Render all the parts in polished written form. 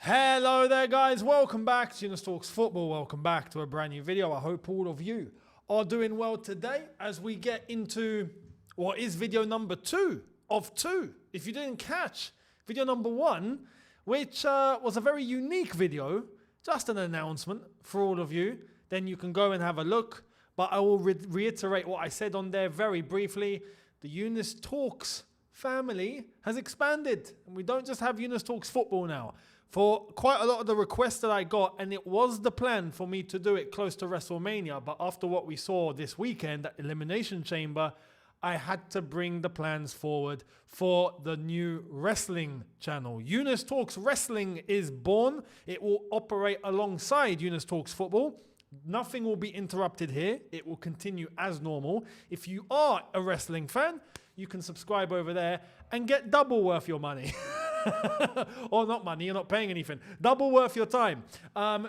Hello there guys, welcome back to Younes Talks Football, welcome back to a brand new video. I hope all of you are doing well today as we get into what is video number 2 of 2. If you didn't catch video number 1, which was a very unique video, just an announcement for all of you, then you can go and have a look. But I will reiterate what I said on there very briefly. The Younes Talks family has expanded and we don't just have Younes Talks Football now. For quite a lot of the requests that I got, and it was the plan for me to do it close to WrestleMania, but after what we saw this weekend at Elimination Chamber, I had to bring the plans forward for the new wrestling channel. Younes Talks Wrestling is born. It will operate alongside Younes Talks Football. Nothing will be interrupted here. It will continue as normal. If you are a wrestling fan, you can subscribe over there and get double worth your money. Or not money, you're not paying anything. Double worth your time.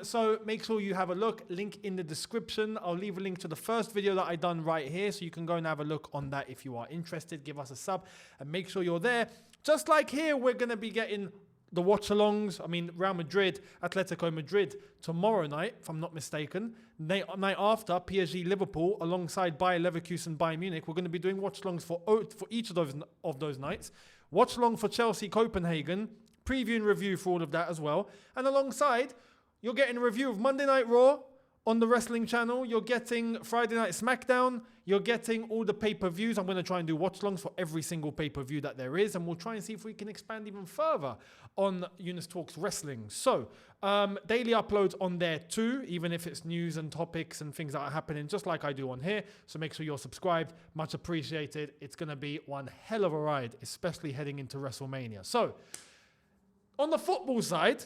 So make sure you have a look. Link in the description. I'll leave a link to the first video that I done right here, so you can go and have a look on that if you are interested. Give us a sub and make sure you're there. Just like here, we're going to be getting the watch-alongs. I mean, Real Madrid, Atletico Madrid tomorrow night, if I'm not mistaken. Night after, PSG Liverpool alongside Bayer Leverkusen, Bayern Munich. We're going to be doing watch-alongs for each of those nights. Watch along for Chelsea Copenhagen, preview and review for all of that as well. And alongside, you're getting a review of Monday Night Raw on the wrestling channel. You're getting Friday Night SmackDown. You're getting all the pay-per-views. I'm going to try and do watch-alongs for every single pay-per-view that there is. And we'll try and see if we can expand even further on Younes Talks Wrestling. So, daily uploads on there too, even if it's news and topics and things that are happening, just like I do on here. So make sure you're subscribed. Much appreciated. It's going to be one hell of a ride, especially heading into WrestleMania. So, on the football side,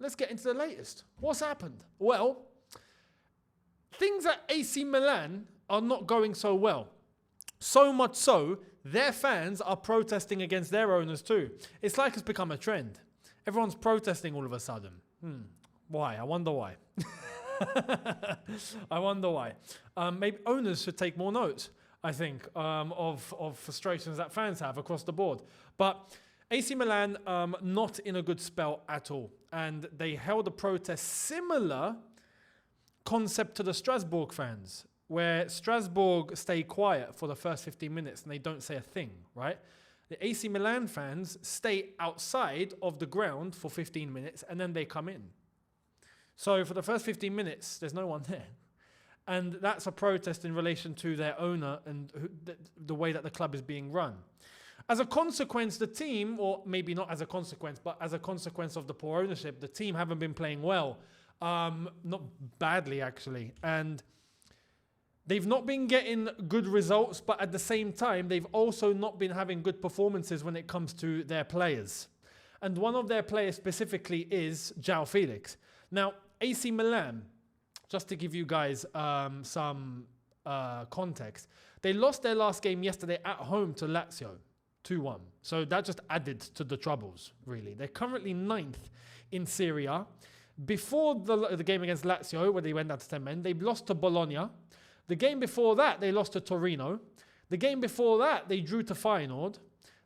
let's get into the latest. What's happened? Well, things at AC Milan are not going so well. So much so, their fans are protesting against their owners too. It's like it's become a trend. Everyone's protesting all of a sudden. Why? I wonder why. I wonder why. Maybe owners should take more notes, I think, of frustrations that fans have across the board. But AC Milan, not in a good spell at all. And they held a protest similar concept to the Strasbourg fans, where Strasbourg stay quiet for the first 15 minutes and they don't say a thing, right? The AC Milan fans stay outside of the ground for 15 minutes and then they come in. So for the first 15 minutes, there's no one there. And that's a protest in relation to their owner and the way that the club is being run. As a consequence, the team, or maybe not as a consequence, but as a consequence of the poor ownership, the team haven't been playing well. Not badly, actually. And they've not been getting good results, but at the same time, they've also not been having good performances when it comes to their players. And one of their players specifically is Joao Felix. Now, AC Milan, just to give you guys some context, they lost their last game yesterday at home to Lazio, 2-1. So that just added to the troubles, really. They're currently 9th in Serie A. Before the game against Lazio, where they went down to 10 men, they lost to Bologna. The game before that, they lost to Torino. The game before that, they drew to Feyenoord.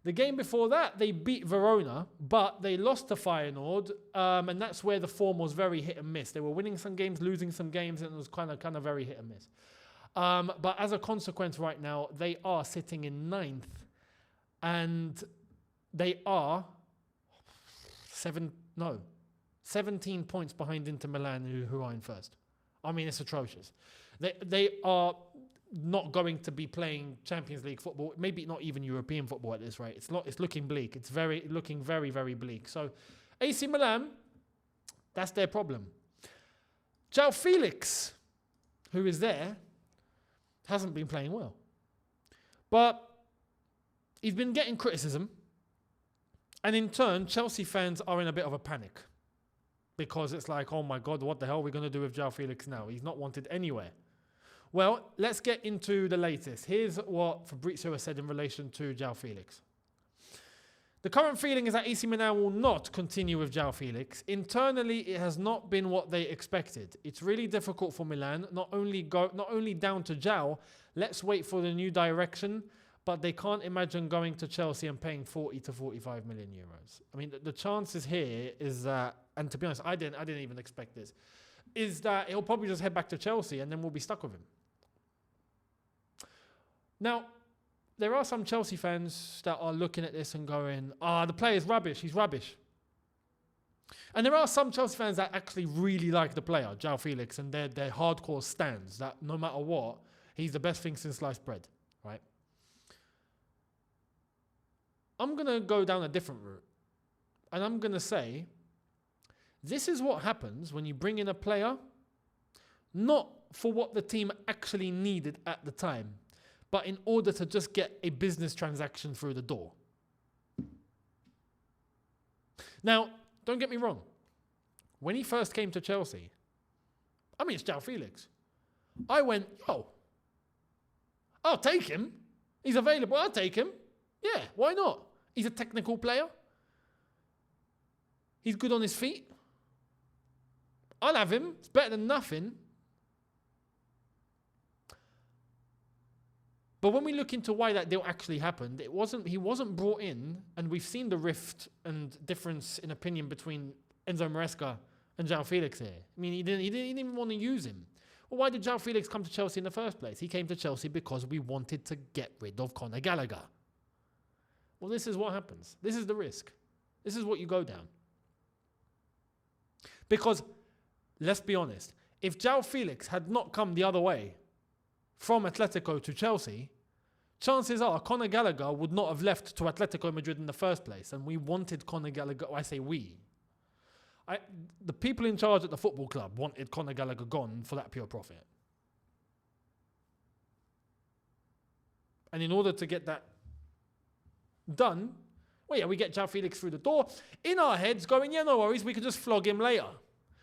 The game before that, they beat Verona, but they lost to Feyenoord, and that's where the form was very hit and miss. They were winning some games, losing some games, and it was kind of very hit and miss. But as a consequence right now, they are sitting in 9th, and they are 17 points behind Inter Milan, who are in first. I mean, it's atrocious. They are not going to be playing Champions League football, maybe not even European football at this rate. It's looking bleak. It's looking very, very bleak. So AC Milan, that's their problem. Joao Felix, who is there, hasn't been playing well. But he's been getting criticism. And in turn, Chelsea fans are in a bit of a panic. Because it's like, oh my God, what the hell are we going to do with Joao Felix now? He's not wanted anywhere. Well, let's get into the latest. Here's what Fabrizio has said in relation to Joao Felix. The current feeling is that AC Milan will not continue with Joao Felix. Internally, it has not been what they expected. It's really difficult for Milan, not only down to Joao. Let's wait for the new direction, but they can't imagine going to Chelsea and paying 40 to 45 million euros. I mean, the chances here is that, and to be honest, I didn't even expect this, is that he'll probably just head back to Chelsea and then we'll be stuck with him. Now, there are some Chelsea fans that are looking at this and going, the player's rubbish, he's rubbish. And there are some Chelsea fans that actually really like the player, Joao Felix, and they're hardcore stands that no matter what, he's the best thing since sliced bread, right? I'm going to go down a different route. And I'm going to say, this is what happens when you bring in a player, not for what the team actually needed at the time, but in order to just get a business transaction through the door. Now, don't get me wrong. When he first came to Chelsea, I mean, it's Joao Felix. I went, I'll take him. He's available. I'll take him. Yeah, why not? He's a technical player. He's good on his feet. I'll have him. It's better than nothing. But when we look into why that deal actually happened, he wasn't brought in, and we've seen the rift and difference in opinion between Enzo Maresca and Joao Felix here. I mean, he didn't even want to use him. Well, why did Joao Felix come to Chelsea in the first place? He came to Chelsea because we wanted to get rid of Conor Gallagher. Well, this is what happens. This is the risk. This is what you go down. Because, let's be honest, if Joao Felix had not come the other way, from Atletico to Chelsea, chances are Conor Gallagher would not have left to Atletico Madrid in the first place. And we wanted Conor Gallagher, I say we. The people in charge at the football club wanted Conor Gallagher gone for that pure profit. And in order to get that done, we get Joao Felix through the door. In our heads going, no worries, we could just flog him later.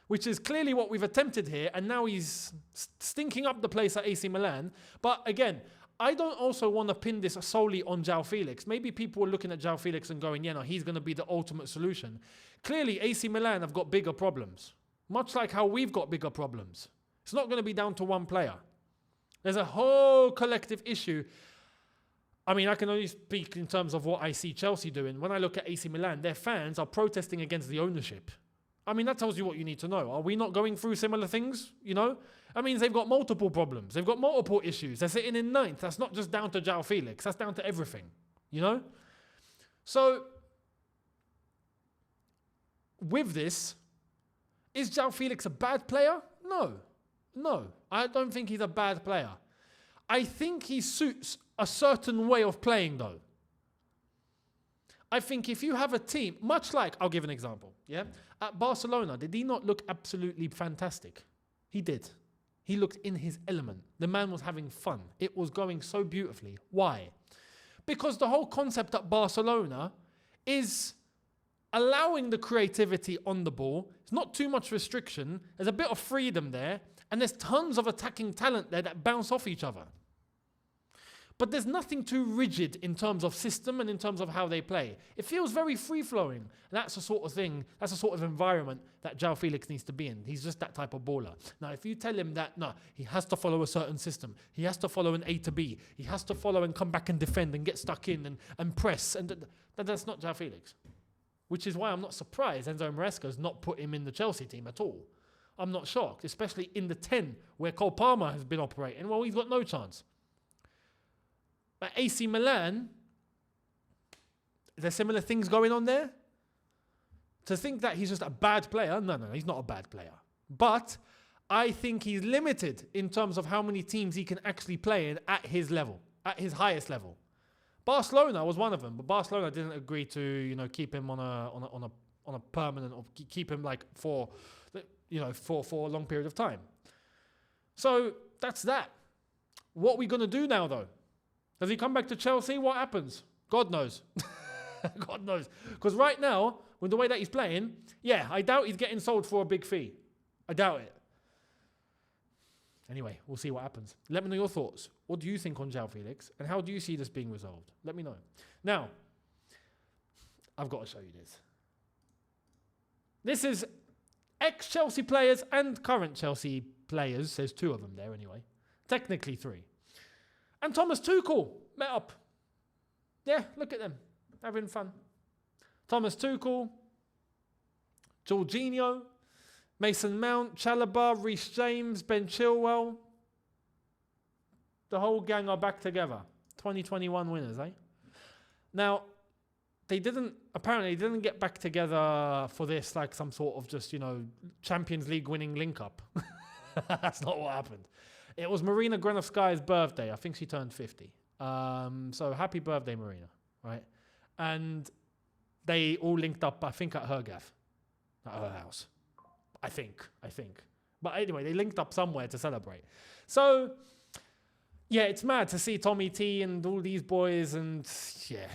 Which is clearly what we've attempted here, and now he's stinking up the place at AC Milan. But again, I don't also want to pin this solely on Joao Felix. Maybe people are looking at Joao Felix and going, he's going to be the ultimate solution. Clearly, AC Milan have got bigger problems, much like how we've got bigger problems. It's not going to be down to one player. There's a whole collective issue. I mean, I can only speak in terms of what I see Chelsea doing. When I look at AC Milan, their fans are protesting against the ownership. I mean, that tells you what you need to know. Are we not going through similar things, That means they've got multiple problems. They've got multiple issues. They're sitting in ninth. That's not just down to Joao Felix. That's down to everything, So, with this, is Joao Felix a bad player? No. I don't think he's a bad player. I think he suits a certain way of playing, though. I think if you have a team, much like, I'll give an example, At Barcelona, did he not look absolutely fantastic? He did. He looked in his element. The man was having fun. It was going so beautifully. Why? Because the whole concept at Barcelona is allowing the creativity on the ball. It's not too much restriction. There's a bit of freedom there. And there's tons of attacking talent there that bounce off each other. But there's nothing too rigid in terms of system and in terms of how they play. It feels very free-flowing. And that's the sort of thing, that's the sort of environment that Joao Felix needs to be in. He's just that type of baller. Now, if you tell him that, he has to follow a certain system. He has to follow an A to B. He has to follow and come back and defend and get stuck in and press. And that's not Joao Felix. Which is why I'm not surprised Enzo Maresca has not put him in the Chelsea team at all. I'm not shocked, especially in the 10 where Cole Palmer has been operating. Well, he's got no chance. But AC Milan, is there similar things going on there? To think that he's just a bad player, no, he's not a bad player. But I think he's limited in terms of how many teams he can actually play in at his level, at his highest level. Barcelona was one of them, but Barcelona didn't agree to, keep him on a permanent, or keep him for a long period of time. So that's that. What are we going to do now, though? Does he come back to Chelsea? What happens? God knows. God knows. Because right now, with the way that he's playing, I doubt he's getting sold for a big fee. I doubt it. Anyway, we'll see what happens. Let me know your thoughts. What do you think on Joao Felix? And how do you see this being resolved? Let me know. Now, I've got to show you this. This is ex-Chelsea players and current Chelsea players. There's 2 of them there anyway. Technically 3. And Thomas Tuchel met up Yeah, look at them. Having fun. Thomas Tuchel, Jorginho, Mason Mount, Chalobah, Reece James, Ben Chilwell. The whole gang are back together. 2021 winners, eh? Now, apparently they didn't get back together for this like some sort of just, Champions League winning link up. That's not what happened. It was Marina Granovskaya's birthday. I think she turned 50. So happy birthday, Marina, right? And they all linked up, I think, at her gaff, at her house. I think. But anyway, they linked up somewhere to celebrate. So, yeah, it's mad to see Tommy T and all these boys and, yeah.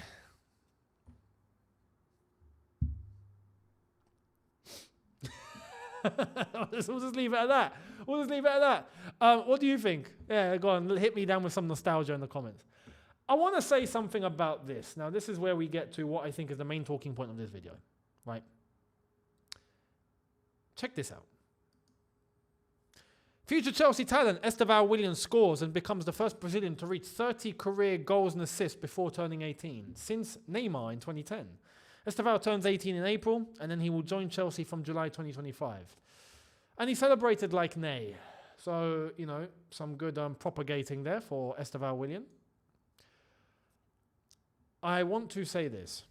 We'll just leave it at that. What do you think? Yeah, go on, hit me down with some nostalgia in the comments. I want to say something about this. Now, this is where we get to what I think is the main talking point of this video, right? Check this out. Future Chelsea talent Estevao Williams scores and becomes the first Brazilian to reach 30 career goals and assists before turning 18, since Neymar in 2010. Estevao turns 18 in April, and then he will join Chelsea from July 2025. And he celebrated like Ney. So, some good propagating there for Estevao William. I want to say this,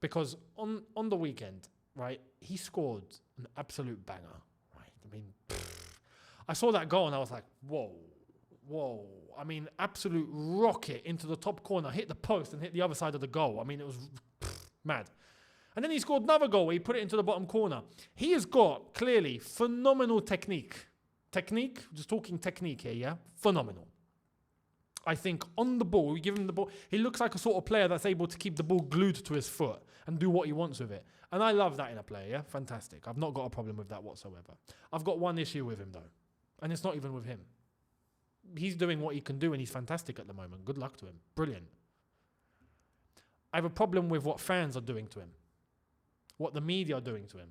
because on the weekend, right, he scored an absolute banger, right? I mean, I saw that goal and I was like, whoa. I mean, absolute rocket into the top corner, hit the post and hit the other side of the goal. I mean, it was mad. And then he scored another goal where he put it into the bottom corner. He has got, clearly, phenomenal technique. Technique, just talking technique here, yeah? Phenomenal. I think on the ball, you give him the ball, he looks like a sort of player that's able to keep the ball glued to his foot and do what he wants with it. And I love that in a player, yeah? Fantastic. I've not got a problem with that whatsoever. I've got one issue with him, though. And it's not even with him. He's doing what he can do and he's fantastic at the moment. Good luck to him. Brilliant. I have a problem with what fans are doing to him. What the media are doing to him.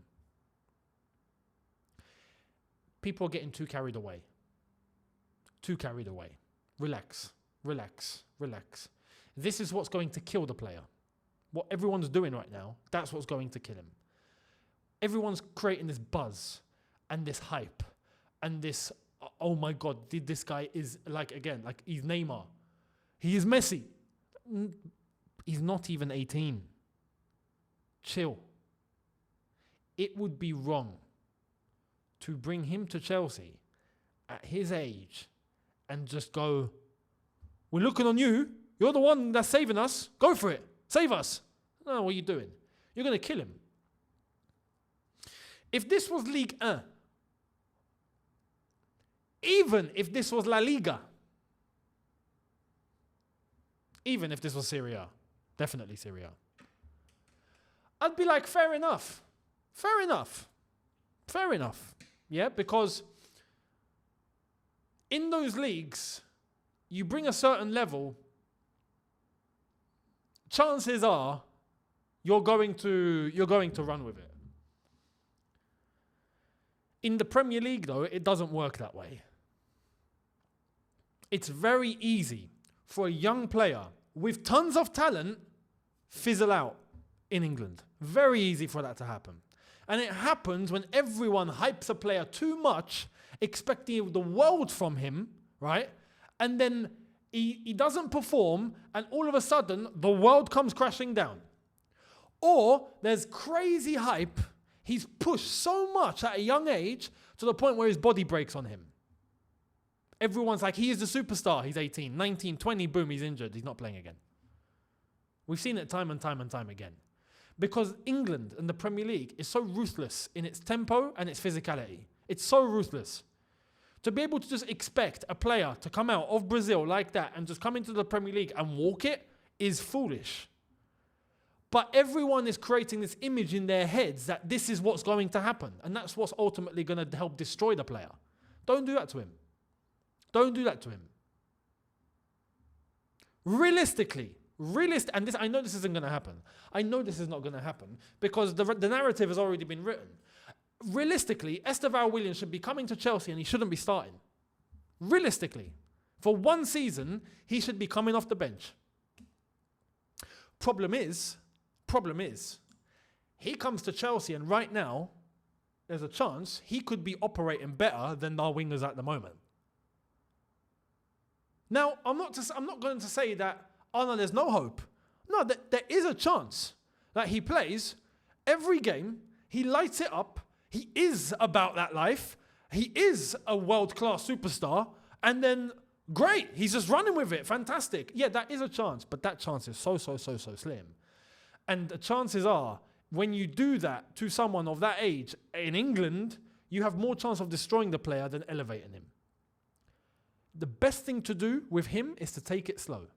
People are getting too carried away. Relax. This is what's going to kill the player. What everyone's doing right now, that's what's going to kill him. Everyone's creating this buzz and this hype and this, oh my God, this guy is like he's Neymar. He is Messi. He's not even 18. Chill. It would be wrong to bring him to Chelsea at his age and just go, we're looking on you. You're the one that's saving us. Go for it. Save us. No, what are you doing? You're going to kill him. If this was Ligue 1, even if this was La Liga, even if this was Serie A, definitely Serie A, I'd be like, fair enough. Yeah, because in those leagues, you bring a certain level, chances are you're going to run with it. In the Premier League, though, it doesn't work that way. It's very easy for a young player with tons of talent fizzle out in England. Very easy for that to happen. And it happens when everyone hypes a player too much, expecting the world from him, right? And then he doesn't perform, and all of a sudden, the world comes crashing down. Or there's crazy hype. He's pushed so much at a young age to the point where his body breaks on him. Everyone's like, he is the superstar. He's 18, 19, 20, boom, he's injured. He's not playing again. We've seen it time and time again. Because England and the Premier League is so ruthless in its tempo and its physicality. It's so ruthless. To be able to just expect a player to come out of Brazil like that and just come into the Premier League and walk it is foolish. But everyone is creating this image in their heads that this is what's going to happen. And that's what's ultimately going to help destroy the player. Don't do that to him. Don't do that to him. Realistically, and this, I know this isn't going to happen. I know this is not going to happen because the narrative has already been written. Realistically, Estevao Williams should be coming to Chelsea and he shouldn't be starting. Realistically. For one season, he should be coming off the bench. Problem is, he comes to Chelsea and right now, there's a chance he could be operating better than our wingers at the moment. Now, I'm not going to say that, oh no, there's no hope. No, there is a chance that he plays every game, he lights it up, he is about that life, he is a world-class superstar, and then great, he's just running with it, fantastic. Yeah, that is a chance, but that chance is so slim. And the chances are, when you do that to someone of that age in England, you have more chance of destroying the player than elevating him. The best thing to do with him is to take it slow.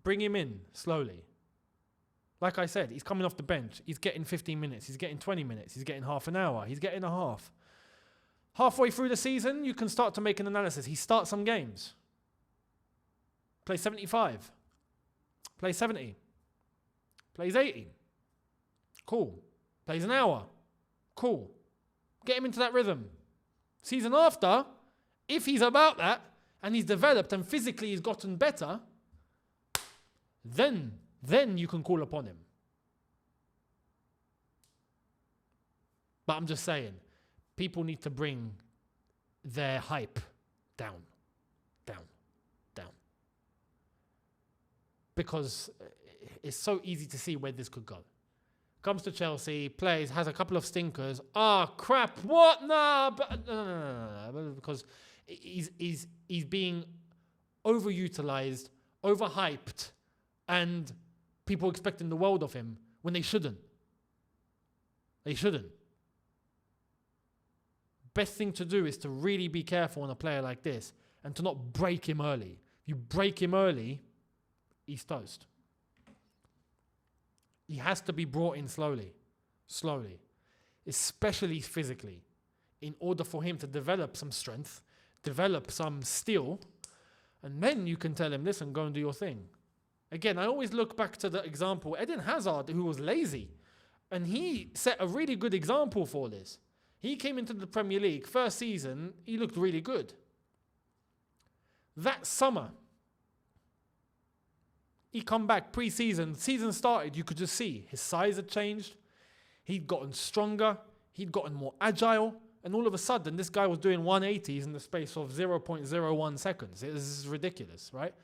Bring him in slowly. Like I said, he's coming off the bench. He's getting 15 minutes. He's getting 20 minutes. He's getting half an hour. He's getting a half. Halfway through the season, you can start to make an analysis. He starts some games. Plays 75. Plays 70. Plays 80. Cool. Plays an hour. Cool. Get him into that rhythm. Season after, if he's about that, and he's developed and physically he's gotten better, then you can call upon him. But I'm just saying, people need to bring their hype down. Because it's so easy to see where this could go. Comes to Chelsea, plays, has a couple of stinkers. Ah, crap, what? Nah, but no. Because he's being overutilized, overhyped, and people expecting the world of him when they shouldn't. Best thing to do is to really be careful on a player like this and to not break him early. If you break him early, he's toast. He has to be brought in slowly, especially physically, in order for him to develop some strength, develop some skill, and then you can tell him, listen, go and do your thing. Again, I always look back to the example, Eden Hazard, who was lazy, and he set a really good example for this. He came into the Premier League, first season, he looked really good. That summer, he come back pre-season, season started, you could just see his size had changed, he'd gotten stronger, he'd gotten more agile, and all of a sudden this guy was doing 180s in the space of 0.01 seconds. This is ridiculous, right?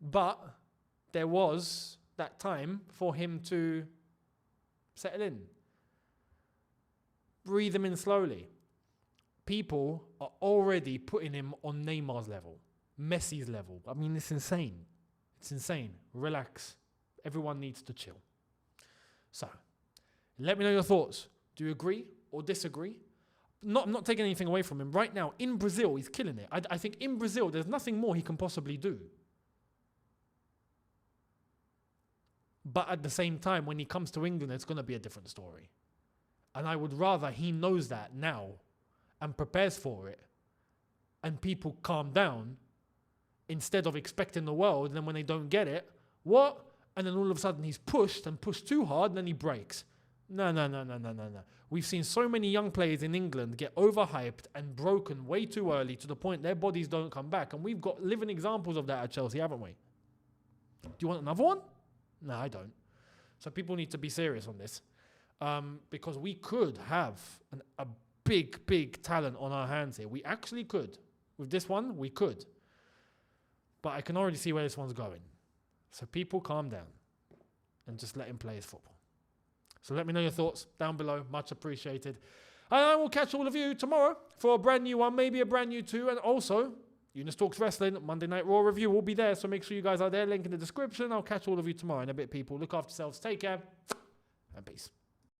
But there was that time for him to settle in. Breathe him in slowly. People are already putting him on Neymar's level, Messi's level. I mean, it's insane. It's insane. Relax. Everyone needs to chill. So, let me know your thoughts. Do you agree or disagree? I'm not taking anything away from him. Right now, in Brazil, he's killing it. I think in Brazil, there's nothing more he can possibly do. But at the same time, when he comes to England, it's going to be a different story. And I would rather he knows that now and prepares for it and people calm down instead of expecting the world, and then when they don't get it, what? And then all of a sudden he's pushed too hard and then he breaks. No. We've seen so many young players in England get overhyped and broken way too early to the point their bodies don't come back. And we've got living examples of that at Chelsea, haven't we? Do you want another one? No, I don't. So people need to be serious on this. Because we could have a big talent on our hands here. We actually could. With this one, we could. But I can already see where this one's going. So people calm down and just let him play his football. So let me know your thoughts down below. Much appreciated. And I will catch all of you tomorrow for a brand new one, maybe a brand new two. And also, Younes Talks Wrestling, Monday Night Raw review will be there. So make sure you guys are there. Link in the description. I'll catch all of you tomorrow in a bit, people. Look after yourselves. Take care. And peace.